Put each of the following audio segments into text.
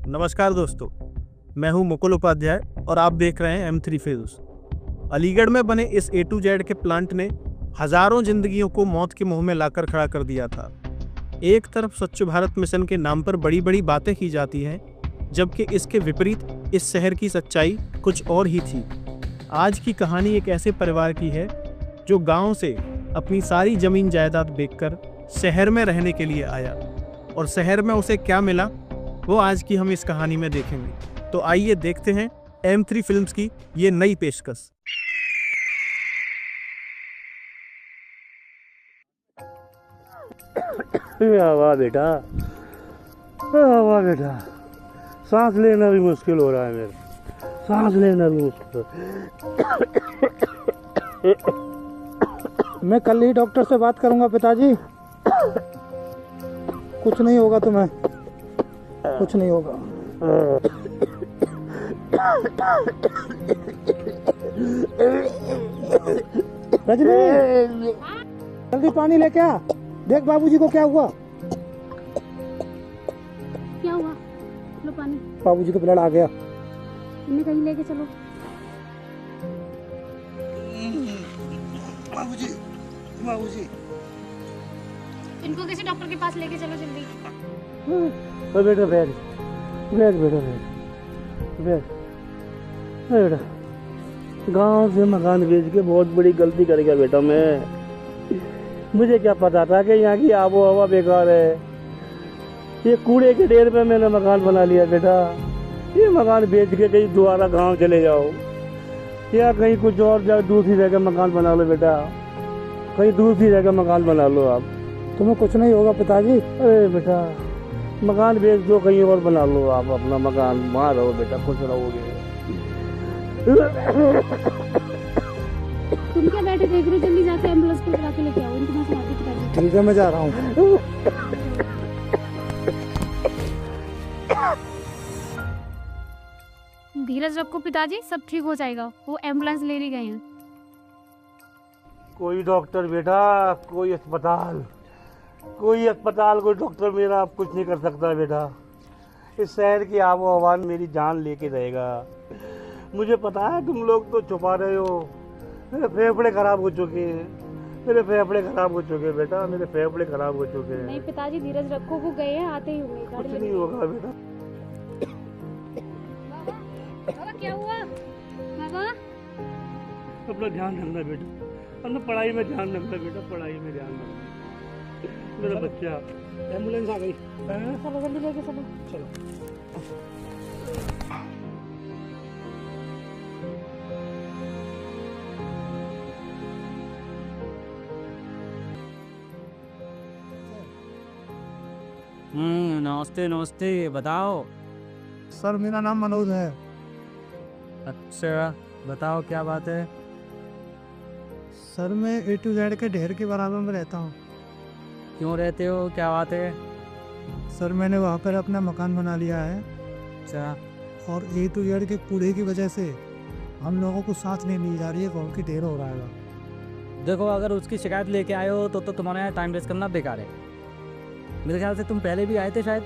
नमस्कार दोस्तों, मैं हूं मुकुल उपाध्याय और आप देख रहे हैं M3 फिल्म्स। अलीगढ़ में बने इस A to Z के प्लांट ने हजारों जिंदगियों को मौत के मुंह में लाकर खड़ा कर दिया था। एक तरफ स्वच्छ भारत मिशन के नाम पर बड़ी बड़ी बातें की जाती हैं, जबकि इसके विपरीत इस शहर की सच्चाई कुछ और ही थी। आज की कहानी एक ऐसे परिवार की है जो गांव से अपनी सारी जमीन जायदाद बेचकर शहर में रहने के लिए आया, और शहर में उसे क्या मिला वो आज की हम इस कहानी में देखेंगे। तो आइए देखते हैं M3 फिल्म्स की ये नई पेशकश। वाह बेटा, वाह बेटा, सांस लेना भी मुश्किल हो रहा है मेरा, सांस लेना भी मुश्किल। मैं कल ही डॉक्टर से बात करूंगा पिताजी। कुछ नहीं होगा तुम्हें, कुछ नहीं होगा। रजनी, जल्दी पानी लेके आ। देख बाबूजी को क्या हुआ। क्या हुआ? लो पानी। बाबूजी को ब्लड आ गया। इन्हें कहीं लेके चलो। बाबूजी, बाबूजी। इनको किसी डॉक्टर के पास लेके चलो जल्दी। बेटा बैठ बैठ बेटा बैठ बेटा। गांव से मकान बेच के बहुत बड़ी गलती कर गया बेटा मैं। मुझे क्या पता था कि यहाँ की आबो हवा बेकार है। ये कूड़े के ढेर पे मैंने मकान बना लिया बेटा। ये मकान बेच के कहीं दोबारा गांव चले जाओ या कहीं कुछ और जगह दूसरी जगह मकान बना लो बेटा। कहीं दूसरी जगह मकान बना लो आप। तुम्हें कुछ नहीं होगा पिताजी। अरे बेटा, मकान बेच दो, कहीं और बना लो आप अपना मकान। वहाँ रहो बेटा, खुश रहोगे। तुम क्या बैठे देख रहे हो? जल्दी जाके एम्बुलेंस को बुला के लेके आओ। इनको मैं सुनाती पिताजी। ठीक है, मैं जा रहा हूँ। धीरज रखो पिताजी, सब ठीक हो जाएगा। वो एम्बुलेंस ले ली गए हैं। कोई डॉक्टर बेटा, कोई अस्पताल, कोई डॉक्टर मेरा अब कुछ नहीं कर सकता बेटा। इस शहर की आबो हवा मेरी जान लेके रहेगा। मुझे पता है तुम लोग तो छुपा रहे हो। मेरे फेफड़े खराब हो चुके हैं, मेरे फेफड़े खराब हो चुके हैं बेटा, मेरे फेफड़े खराब हो चुके हैं। नहीं पिताजी, धीरज रखो, वो गए हैं, आते ही होंगे। कुछ नहीं होगा बेटा। बाबा क्या हुआ? बाबा अपना ध्यान रखना बेटा, अपना पढ़ाई में ध्यान रखना बेटा, पढ़ाई में ध्यान रखना मेरा बच्चा। एम्बुलेंस आ गई। चलो जल्दी लेके चलो। चलो। नमस्ते नमस्ते, बताओ। सर मेरा नाम मनोज है। अच्छा, बताओ क्या बात है। सर मैं A to Z के ढेर के बराबर में रहता हूँ। क्यों रहते हो, क्या बात है। सर मैंने वहाँ पर अपना मकान बना लिया है, अच्छा, और A to Z के कूड़े की वजह से हम लोगों को सांस नहीं मिल जा रही है। गाँव की ढेर हो रहा है। देखो अगर उसकी शिकायत लेके आए हो तो तुम्हारे यहाँ टाइम वेस्ट करना बेकार है। मेरे ख्याल से तुम पहले भी आए थे शायद।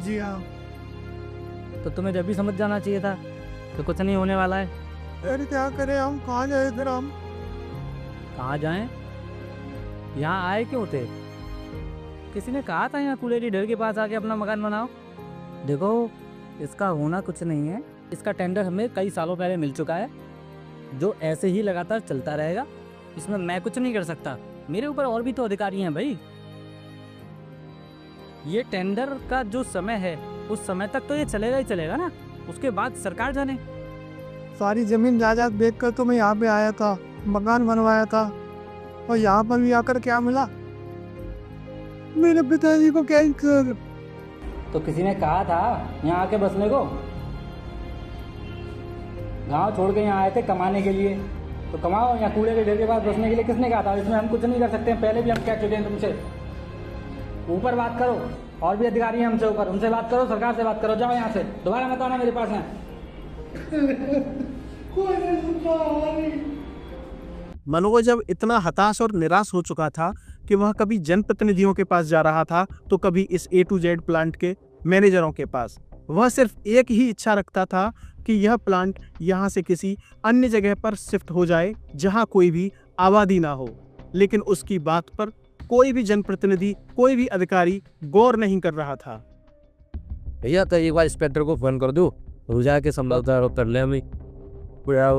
जी हाँ। तो तुम्हें जब भी समझ जाना चाहिए था कि कुछ नहीं होने वाला है। अरे क्या करें, हम कहाँ जाए फिर हम। कहाँ जाएं? यहाँ आए क्यों थे? किसी ने कहा था यहाँ कूड़े की ढेर के पास आके अपना मकान बनाओ? देखो इसका होना कुछ नहीं है। इसका टेंडर हमें कई सालों पहले मिल चुका है, जो ऐसे ही लगातार चलता रहेगा। इसमें मैं कुछ नहीं कर सकता, मेरे ऊपर और भी तो अधिकारी हैं भाई। ये टेंडर का जो समय है उस समय तक तो ये चलेगा ही चलेगा ना, उसके बाद सरकार जाने। सारी जमीन जायदाद बेचकर तो मैं यहाँ पे आया था, मकान बनवाया था, और यहाँ पर भी आकर क्या मिला? मेरे पिताजी को कैंसर। तो किसी ने कहा था यहाँ आके बसने को? गांव छोड़ के यहाँ आए थे कमाने के लिए, तो कमाओ। यहाँ कूड़े के ढेर के पास बसने के लिए किसने कहा था? इसमें हम कुछ नहीं कर सकते हैं, पहले भी हम कह चुके हैं तुमसे। ऊपर बात करो, और भी अधिकारी हैं हमसे ऊपर, उनसे बात करो, सरकार से बात करो। जाओ यहाँ से, दोबारा मत आना मेरे पास यहाँ। मनोज जब इतना हताश और निराश हो चुका था कि वह कभी जनप्रतिनिधियों के पास जा रहा था तो कभी इस A to Z प्लांट के मैनेजरों के पास, वह सिर्फ एक ही इच्छा रखता था कि यह प्लांट यहाँ से किसी अन्य जगह पर शिफ्ट हो जाए जहाँ कोई भी आबादी ना हो, लेकिन उसकी बात पर कोई भी जनप्रतिनिधि, कोई भी अधिकारी गौर नहीं कर रहा था। भैया तो एक बार इंस्पेक्टर को फोन कर दो, रुझा के समझौता कर ले हमें पूरा।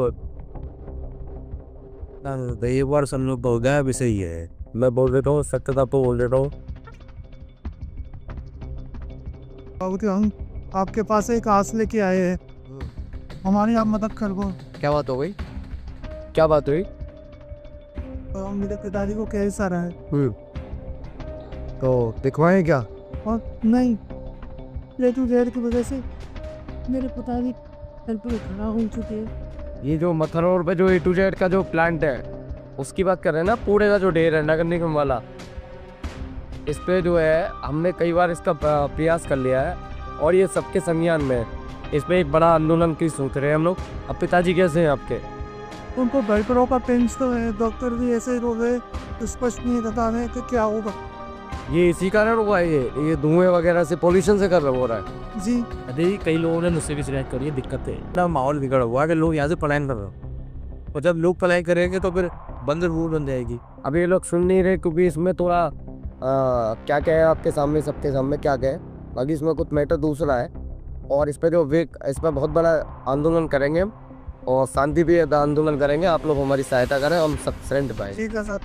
एक बार समझौता हो गया भी सही है, मैं बोल देता हूँ, सत्यता तो बोल देता हूँ। बाबूजी हम आपके पास एक आस लेके आए हैं, हमारी आप मदद कर दो। क्या बात हो गई? क्या बात हुई? मेरे पिताजी को कैंसर है। तो दिखवाएं क्या? और नहीं, A2Z की वजह से मेरे पिताजी सर पे खड़ा हो चुके हैं। ये जो मथुरा रोड पे जो A2Z का जो प्लांट है उसकी बात कर रहे हैं ना, पूरे का जो ढेर है नगर निगम वाला, इस पे जो है हमने कई बार इसका प्रयास कर लिया है और ये सबके संज्ञान में है। इस पे एक बड़ा आंदोलन की सोच रहे हैं हम लोग। अब पिताजी कैसे हैं आपके? उनको बैटरों का पेंस तो है, डॉक्टर भी ऐसे ही रोग है, स्पष्ट नहीं बता रहे कि क्या होगा। ये इसी कारण हुआ है, ये धुएं वगैरह से, पोल्यूशन से कर हो रहा है जी। अरे कई लोगों ने मुझसे भी शिकायत करी है, दिक्कत है। इतना माहौल बिगड़ा हुआ है कि लोग यहाँ से पलायन कर रहे हो, और जब लोग पलायन करेंगे तो फिर बंदर रूल बन जाएगी। अब ये लोग सुन नहीं रहे क्योंकि इसमें थोड़ा क्या क्या है आपके सामने, सबके सामने क्या क्या है, बाकी इसमें कुछ मैटर दूसरा है। और इस पर जो इस पर बहुत बड़ा आंदोलन करेंगे और शांति भी आंदोलन करेंगे। आप लोग हमारी सहायता करें, हम सब फ्रेंड पाए। ठीक है सर।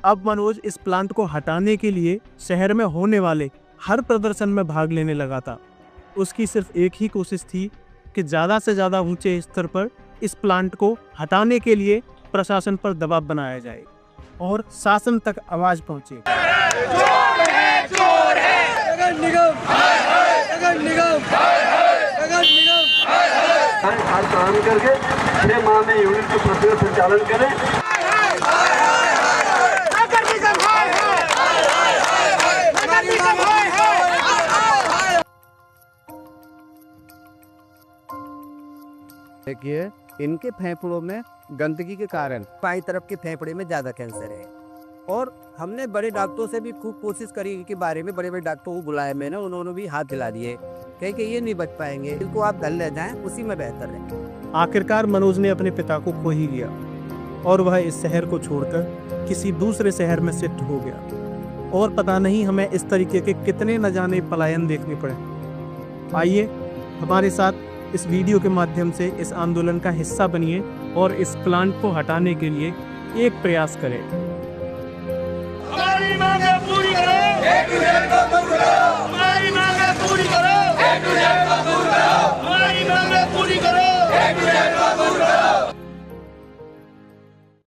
अब मनोज इस प्लांट को हटाने के लिए शहर में होने वाले हर प्रदर्शन में भाग लेने लगा था। उसकी सिर्फ एक ही कोशिश थी कि ज़्यादा से ज़्यादा ऊंचे स्तर पर इस प्लांट को हटाने के लिए प्रशासन पर दबाव बनाया जाए और शासन तक आवाज़ पहुंचे। हर काम करके 6 माह में यूनिट का प्रक्रिया संचालन करें। देखिए, इनके फेफड़ों में गंदगी के कारण बाईं तरफ के फेफड़े में ज़्यादा कैंसर है। और हमने बड़े डॉक्टरों से भी खूब कोशिश करी इनके बारे में, बड़े बड़े डॉक्टरों को बुलाया मैंने, उन्होंने भी हाथ दिला दिए, कहे कि ये नहीं बच पाएंगे, इनको आप घर ले जाएं, उसी में बेहतर है। आखिरकार मनोज ने अपने पिता को खो ही लिया और वह इस शहर को छोड़कर किसी दूसरे शहर में शिफ्ट हो गया। और पता नहीं हमें इस तरीके के कितने न जाने पलायन देखने पड़े। आइए हमारे साथ इस वीडियो के माध्यम से इस आंदोलन का हिस्सा बनिए और इस प्लांट को हटाने के लिए एक प्रयास करें। हमारी मांगें पूरी करो।